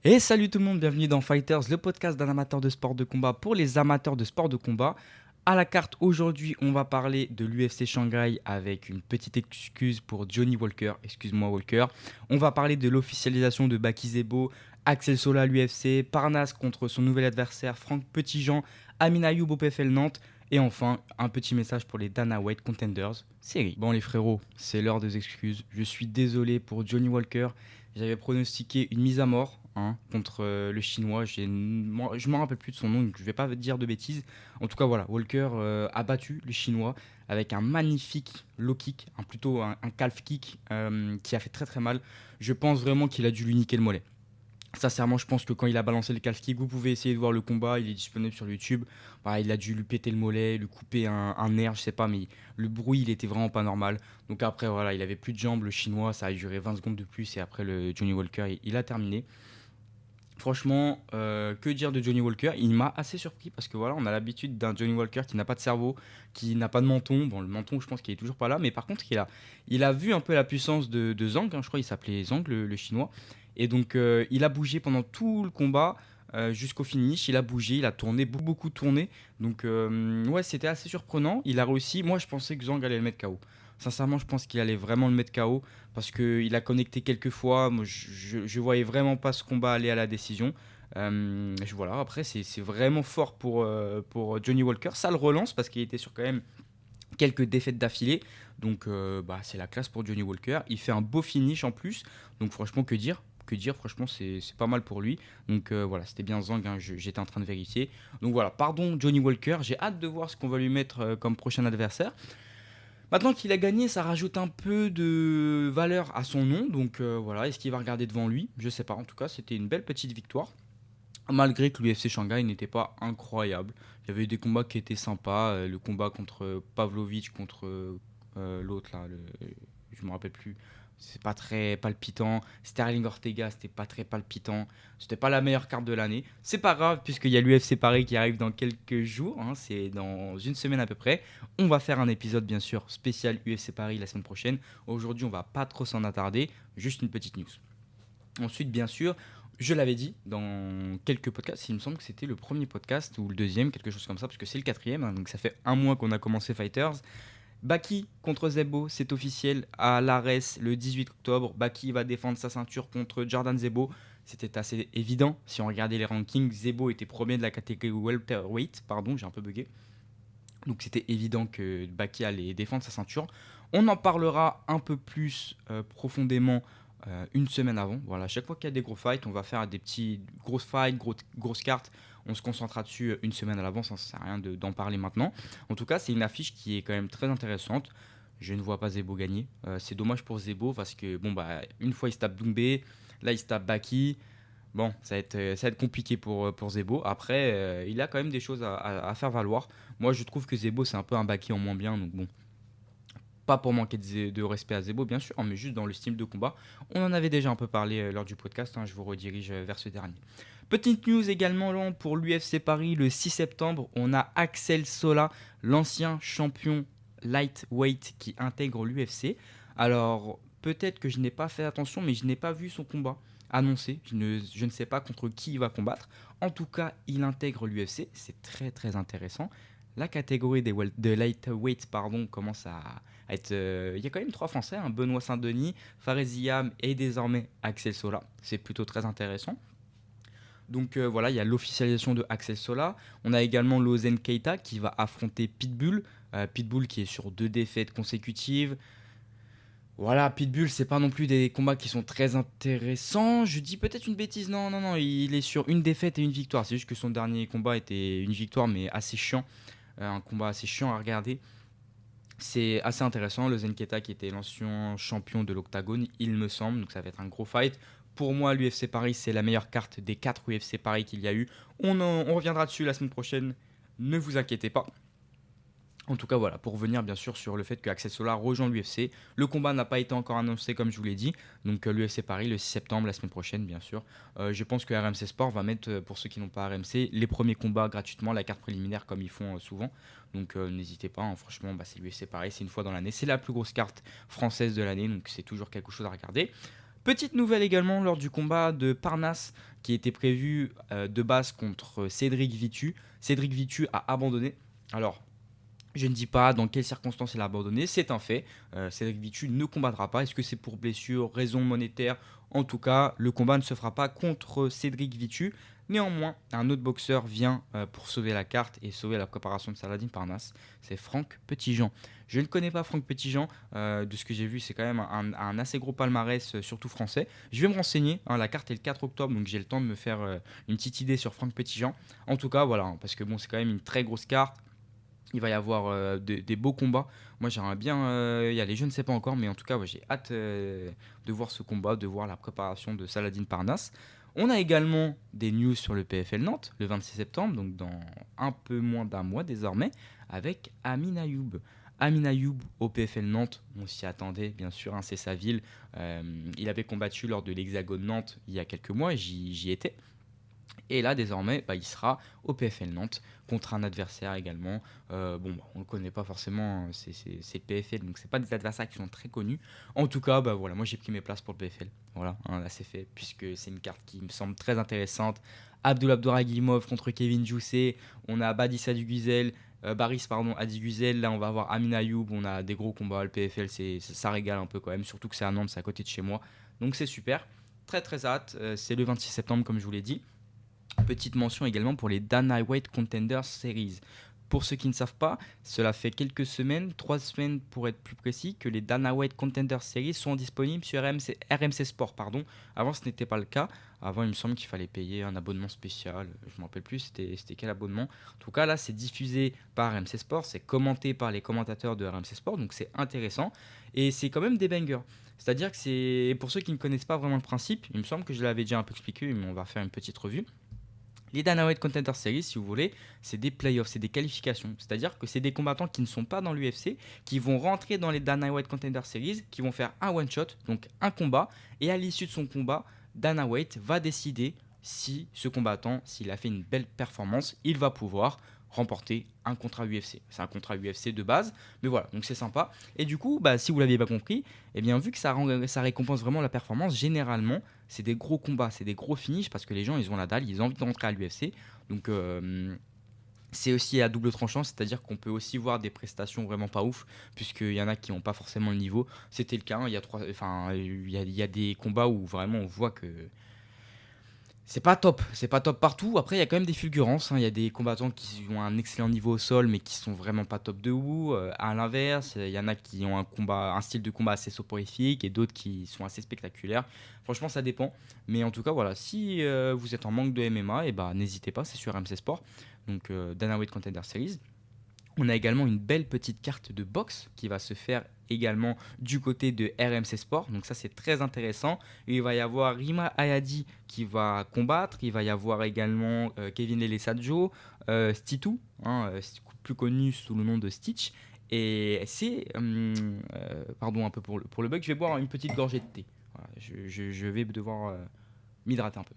Et salut tout le monde, bienvenue dans Fighters, le podcast d'un amateur de sport de combat pour les amateurs de sport de combat. À la carte aujourd'hui, on va parler de l'UFC Shanghai avec une petite excuse pour Johnny Walker, excuse-moi Walker. On va parler de l'officialisation de Baki Zebo, Axel Sola à l'UFC, Parnasse contre son nouvel adversaire Franck Petitjean, Amin Ayoub au PFL Nantes. Et enfin, un petit message pour les Dana White Contenders série. Bon les frérots, c'est l'heure des excuses. Je suis désolé pour Johnny Walker. J'avais pronostiqué une mise à mort contre le Chinois. Je ne me rappelle plus de son nom, donc je ne vais pas dire de bêtises. En tout cas, voilà, Walker a battu le Chinois avec un magnifique low kick, plutôt un calf kick qui a fait très très mal. Je pense vraiment qu'il a dû lui niquer le mollet. Sincèrement, je pense que quand il a balancé le calf kick, vous pouvez essayer de voir le combat, il est disponible sur YouTube. Bah, il a dû lui péter le mollet, lui couper un nerf, je sais pas, mais le bruit, il était vraiment pas normal. Donc après, voilà, il avait plus de jambes, le chinois, ça a duré 20 secondes de plus, et après, le Johnny Walker, il a terminé. Franchement, que dire de Johnny Walker? Il m'a assez surpris parce que voilà, on a l'habitude d'un Johnny Walker qui n'a pas de cerveau, qui n'a pas de menton. Bon, le menton, je pense qu'il est toujours pas là, mais par contre, il a vu un peu la puissance de Zhang, je crois qu'il s'appelait Zhang, le chinois. Et donc, il a bougé pendant tout le combat jusqu'au finish. Il a bougé, il a tourné, beaucoup tourné. Donc, ouais, c'était assez surprenant. Il a réussi. Moi, je pensais que Zhang allait le mettre KO. Sincèrement, je pense qu'il allait vraiment le mettre KO parce qu'il a connecté quelques fois. Moi, je voyais vraiment pas ce combat aller à la décision. Voilà, après, c'est vraiment fort pour Johnny Walker. Ça le relance parce qu'il était sur quand même quelques défaites d'affilée. Donc, bah, c'est la classe pour Johnny Walker. Il fait un beau finish en plus. Donc, franchement, que dire? Que dire, franchement, c'est pas mal pour lui. Donc voilà, c'était bien Zang, j'étais en train de vérifier. Donc voilà, pardon Johnny Walker, j'ai hâte de voir ce qu'on va lui mettre comme prochain adversaire. Maintenant qu'il a gagné, ça rajoute un peu de valeur à son nom. Donc voilà, est-ce qu'il va regarder devant lui? Je sais pas. En tout cas, c'était une belle petite victoire. Malgré que l'UFC Shanghai n'était pas incroyable. Il y avait eu des combats qui étaient sympas. Le combat contre Pavlovich, contre l'autre là, je me rappelle plus. C'est pas très palpitant. Sterling Ortega, c'était pas très palpitant. C'était pas la meilleure carte de l'année. C'est pas grave, puisqu'il y a l'UFC Paris qui arrive dans quelques jours. C'est dans une semaine à peu près. On va faire un épisode, bien sûr, spécial UFC Paris la semaine prochaine. Aujourd'hui, on va pas trop s'en attarder. Juste une petite news. Ensuite, bien sûr, je l'avais dit dans quelques podcasts, il me semble que c'était le premier podcast ou le deuxième, quelque chose comme ça, parce que c'est le quatrième, donc ça fait un mois qu'on a commencé Fighters. Baki contre Zebo, c'est officiel à l'Ares le 18 octobre. Baki va défendre sa ceinture contre Jordan Zebo. C'était assez évident. Si on regardait les rankings, Zebo était premier de la catégorie welterweight. Pardon, j'ai un peu bugué. Donc c'était évident que Baki allait défendre sa ceinture. On en parlera un peu plus profondément une semaine avant. Voilà, chaque fois qu'il y a des gros fights, on va faire des petits grosses fights, grosses cartes. On se concentrera dessus une semaine à l'avance, ça ne sert à rien d'en parler maintenant. En tout cas, c'est une affiche qui est quand même très intéressante. Je ne vois pas Zebo gagner. C'est dommage pour Zebo parce que, bon, bah, une fois il se tape Doumbé, là il se tape Baki. Bon, ça va être compliqué pour Zebo. Après, il a quand même des choses à faire valoir. Moi, je trouve que Zebo, c'est un peu un Baki en moins bien. Donc bon, pas pour manquer de respect à Zebo, bien sûr, mais juste dans le style de combat. On en avait déjà un peu parlé lors du podcast. Je vous redirige vers ce dernier. Petite news également là, pour l'UFC Paris, le 6 septembre, on a Axel Sola, l'ancien champion lightweight qui intègre l'UFC. Alors, peut-être que je n'ai pas fait attention, mais je n'ai pas vu son combat annoncé. Je ne sais pas contre qui il va combattre. En tout cas, il intègre l'UFC. C'est très très intéressant. La catégorie de lightweight commence à être. Il y a quand même trois Français, Benoît Saint-Denis, Fares Ziam et désormais Axel Sola. C'est plutôt très intéressant. Donc voilà, il y a l'officialisation de Axel Sola. On a également Lozen Keita qui va affronter Pitbull. Pitbull qui est sur 2 défaites consécutives. Voilà, Pitbull, c'est pas non plus des combats qui sont très intéressants. Je dis peut-être une bêtise, non, non, non, il est sur une défaite et une victoire. C'est juste que son dernier combat était une victoire, mais assez chiant. Un combat assez chiant à regarder. C'est assez intéressant. Le Zenketa qui était l'ancien champion de l'Octagone, il me semble. Donc ça va être un gros fight. Pour moi, l'UFC Paris, c'est la meilleure carte des 4 UFC Paris qu'il y a eu. On reviendra dessus la semaine prochaine. Ne vous inquiétez pas. En tout cas, voilà, pour revenir bien sûr sur le fait que Axel Solar rejoint l'UFC. Le combat n'a pas été encore annoncé comme je vous l'ai dit. Donc l'UFC Paris le 6 septembre, la semaine prochaine, bien sûr. Je pense que RMC Sport va mettre, pour ceux qui n'ont pas RMC, les premiers combats gratuitement, la carte préliminaire comme ils font souvent. Donc n'hésitez pas, franchement, bah, c'est l'UFC Paris, c'est une fois dans l'année. C'est la plus grosse carte française de l'année, donc c'est toujours quelque chose à regarder. Petite nouvelle également lors du combat de Parnasse qui était prévu de base contre Cédric Vitu. Cédric Vitu a abandonné. Alors, je ne dis pas dans quelles circonstances il a abandonné, c'est un fait. Cédric Vitu ne combattra pas. Est-ce que c'est pour blessure, raison monétaire? En tout cas, le combat ne se fera pas contre Cédric Vitu. Néanmoins, un autre boxeur vient pour sauver la carte et sauver la préparation de Saladin Parnasse. C'est Franck Petitjean. Je ne connais pas Franck Petitjean. De ce que j'ai vu, c'est quand même un assez gros palmarès, surtout français. Je vais me renseigner. Hein, la carte est le 4 octobre, donc j'ai le temps de me faire une petite idée sur Franck Petitjean. En tout cas, voilà, hein, parce que bon, c'est quand même une très grosse carte. Il va y avoir des beaux combats. Moi, j'aimerais bien y aller. Je ne sais pas encore, mais en tout cas, ouais, j'ai hâte de voir ce combat, de voir la préparation de Saladin Parnasse. On a également des news sur le PFL Nantes le 26 septembre, donc dans un peu moins d'un mois désormais, avec Amin Ayoub. Amin Ayoub au PFL Nantes, on s'y attendait, bien sûr, hein, c'est sa ville. Il avait combattu lors de l'Hexagone Nantes il y a quelques mois, j'y étais. Et là, désormais, bah, il sera au PFL Nantes contre un adversaire également. On ne le connaît pas forcément, c'est le PFL, donc c'est pas des adversaires qui sont très connus. En tout cas, bah, voilà, moi j'ai pris mes places pour le PFL. Voilà, hein, là c'est fait, puisque c'est une carte qui me semble très intéressante. Abdul Abdouragimov contre Kevin Joussé. On a Badissa Duguzel, Baris pardon, Adigüzel. Là, on va avoir Amin Ayoub. On a des gros combats. Le PFL, ça régale un peu quand même, surtout que c'est à Nantes, c'est à côté de chez moi. Donc c'est super. Très très hâte. C'est le 26 septembre, comme je vous l'ai dit. Petite mention également pour les Dana White Contender Series. Pour ceux qui ne savent pas, cela fait quelques semaines, 3 semaines pour être plus précis, que les Dana White Contender Series sont disponibles sur RMC Sport. Pardon. Avant, ce n'était pas le cas. Avant, il me semble qu'il fallait payer un abonnement spécial. Je ne me rappelle plus, c'était quel abonnement. En tout cas, là, c'est diffusé par RMC Sport. C'est commenté par les commentateurs de RMC Sport. Donc, c'est intéressant. Et c'est quand même des bangers. C'est-à-dire que c'est, pour ceux qui ne connaissent pas vraiment le principe, il me semble que je l'avais déjà un peu expliqué, mais on va faire une petite revue. Les Dana White Contender Series, si vous voulez, c'est des playoffs, c'est des qualifications. C'est-à-dire que c'est des combattants qui ne sont pas dans l'UFC, qui vont rentrer dans les Dana White Contender Series, qui vont faire un one-shot, donc un combat. Et à l'issue de son combat, Dana White va décider si ce combattant, s'il a fait une belle performance, il va pouvoir remporter un contrat UFC. C'est un contrat UFC de base, mais voilà, donc c'est sympa. Et du coup, bah, si vous l'aviez pas compris, eh bien vu que ça récompense vraiment la performance, généralement, c'est des gros combats, c'est des gros finishes parce que les gens, ils ont la dalle, ils ont envie de rentrer à l'UFC. Donc c'est aussi à double tranchant, c'est-à-dire qu'on peut aussi voir des prestations vraiment pas ouf, puisqu'il y en a qui n'ont pas forcément le niveau. C'était le cas, hein, il y a des combats où vraiment on voit que c'est pas top partout. Après, il y a quand même des fulgurances, hein. Il y a des combattants qui ont un excellent niveau au sol, mais qui sont vraiment pas top debout. À l'inverse, il y en a qui ont un style de combat assez soporifique et d'autres qui sont assez spectaculaires. Franchement, ça dépend. Mais en tout cas, voilà, si vous êtes en manque de MMA, et bah, n'hésitez pas, c'est sur MC Sport. Donc, Dana White Contender Series. On a également une belle petite carte de boxe qui va se faire également du côté de RMC Sport. Donc ça, c'est très intéressant. Il va y avoir Rima Ayadi qui va combattre. Il va y avoir également Kevin Lelesadjo, Stitu, hein, plus connu sous le nom de Stitch. Et c'est... pardon un peu pour le bug, je vais boire une petite gorgée de thé. Voilà, je vais devoir m'hydrater un peu.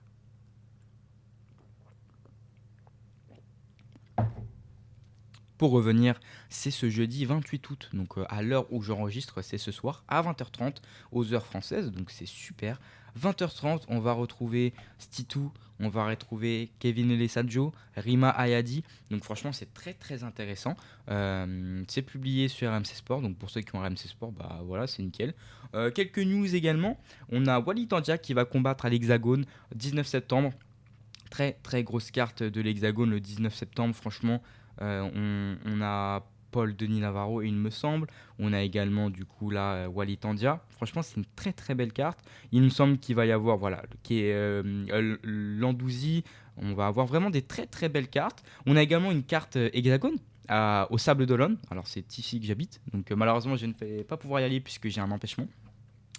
Pour revenir, c'est ce jeudi 28 août, donc à l'heure où j'enregistre, c'est ce soir à 20h30 aux heures françaises, donc c'est super. 20h30, on va retrouver Stitu, on va retrouver Kevin Elesadjo, Rima Ayadi, donc franchement c'est très très intéressant. C'est publié sur RMC Sport, donc pour ceux qui ont RMC Sport, bah voilà, c'est nickel. Quelques news également, on a Wally Tandia qui va combattre à l'Hexagone 19 septembre. Très très grosse carte de l'Hexagone le 19 septembre, franchement. On a Paul Denis Navarro, il me semble. On a également du coup là Wally Tandia. Franchement, c'est une très très belle carte. Il me semble qu'il va y avoir voilà qui est Landouzi. On va avoir vraiment des très très belles cartes. On a également une carte hexagone au Sable d'Olonne. Alors c'est ici que j'habite, donc malheureusement je ne vais pas pouvoir y aller puisque j'ai un empêchement.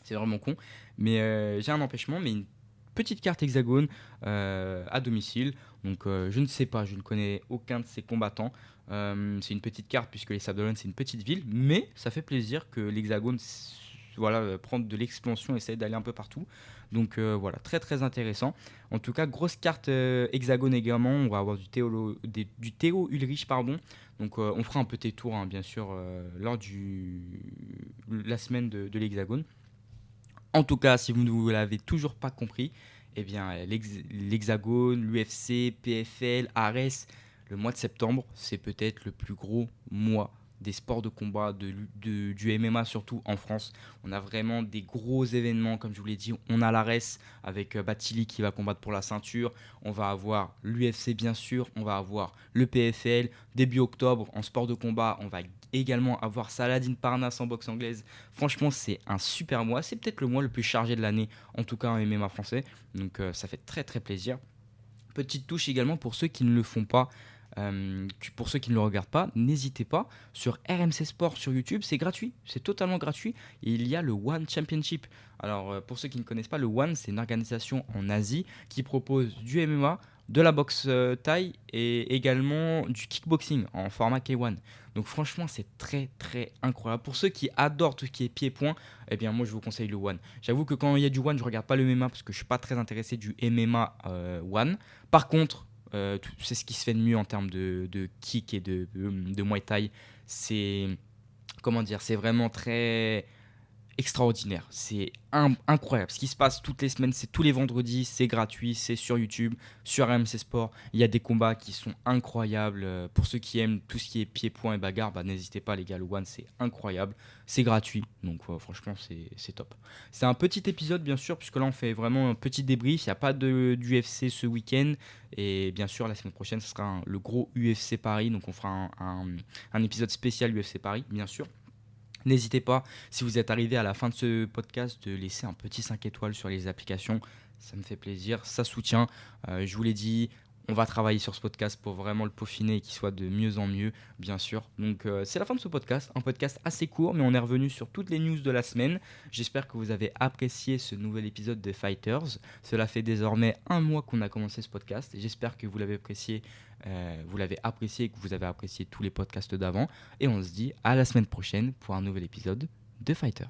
C'est vraiment con, mais j'ai un empêchement, mais une petite carte hexagone à domicile. Donc je ne sais pas, je ne connais aucun de ces combattants. C'est une petite carte puisque les Sables d'Olonne c'est une petite ville, mais ça fait plaisir que l'hexagone voilà, prendre de l'expansion, essayer d'aller un peu partout. Donc voilà, très très intéressant. En tout cas, grosse carte hexagone également. On va avoir du Théo Ulrich, pardon. Donc on fera un petit tour, hein, bien sûr, lors la semaine de l'hexagone. En tout cas, si vous ne l'avez toujours pas compris, eh bien, l'Hexagone, l'UFC, PFL, Ares, le mois de septembre, c'est peut-être le plus gros mois des sports de combat, du MMA surtout en France. On a vraiment des gros événements, comme je vous l'ai dit. On a l'Ares avec Batili qui va combattre pour la ceinture. On va avoir l'UFC bien sûr. On va avoir le PFL. Début octobre, en sport de combat, on va également avoir Saladin Parnasse en boxe anglaise. Franchement, c'est un super mois. C'est peut-être le mois le plus chargé de l'année, en tout cas en MMA français. Donc ça fait très très plaisir. Petite touche également pour ceux qui ne le font pas. Pour ceux qui ne le regardent pas, n'hésitez pas sur RMC Sport sur YouTube, c'est gratuit, c'est totalement gratuit. Et il y a le One Championship. Alors pour ceux qui ne connaissent pas, le One, c'est une organisation en Asie qui propose du MMA, de la boxe thaï et également du kickboxing en format K1. Donc franchement, c'est très très incroyable. Pour ceux qui adorent tout ce qui est pied-point, eh bien moi je vous conseille le One. J'avoue que quand il y a du One, je regarde pas le MMA parce que je suis pas très intéressé du MMA One. Par contre, c'est ce qui se fait de mieux en termes de kick et de Muay Thai. C'est, comment dire, c'est vraiment très extraordinaire. C'est incroyable. Ce qui se passe toutes les semaines, c'est tous les vendredis, c'est gratuit, c'est sur YouTube, sur RMC Sport. Il y a des combats qui sont incroyables. Pour ceux qui aiment tout ce qui est pied-point et bagarre, bah, n'hésitez pas les gars, le One c'est incroyable. C'est gratuit, donc franchement c'est top. C'est un petit épisode bien sûr, puisque là on fait vraiment un petit débrief. Il n'y a pas d'UFC ce week-end. Et bien sûr la semaine prochaine, ce sera le gros UFC Paris. Donc on fera un épisode spécial UFC Paris, bien sûr. N'hésitez pas, si vous êtes arrivé à la fin de ce podcast, de laisser un petit 5 étoiles sur les applications. Ça me fait plaisir, ça soutient. Je vous l'ai dit, on va travailler sur ce podcast pour vraiment le peaufiner et qu'il soit de mieux en mieux, bien sûr. Donc c'est la fin de ce podcast, un podcast assez court, mais on est revenu sur toutes les news de la semaine. J'espère que vous avez apprécié ce nouvel épisode de Fighters. Cela fait désormais un mois qu'on a commencé ce podcast et j'espère que vous l'avez apprécié. Et que vous avez apprécié tous les podcasts d'avant. Et on se dit à la semaine prochaine pour un nouvel épisode de Fighters.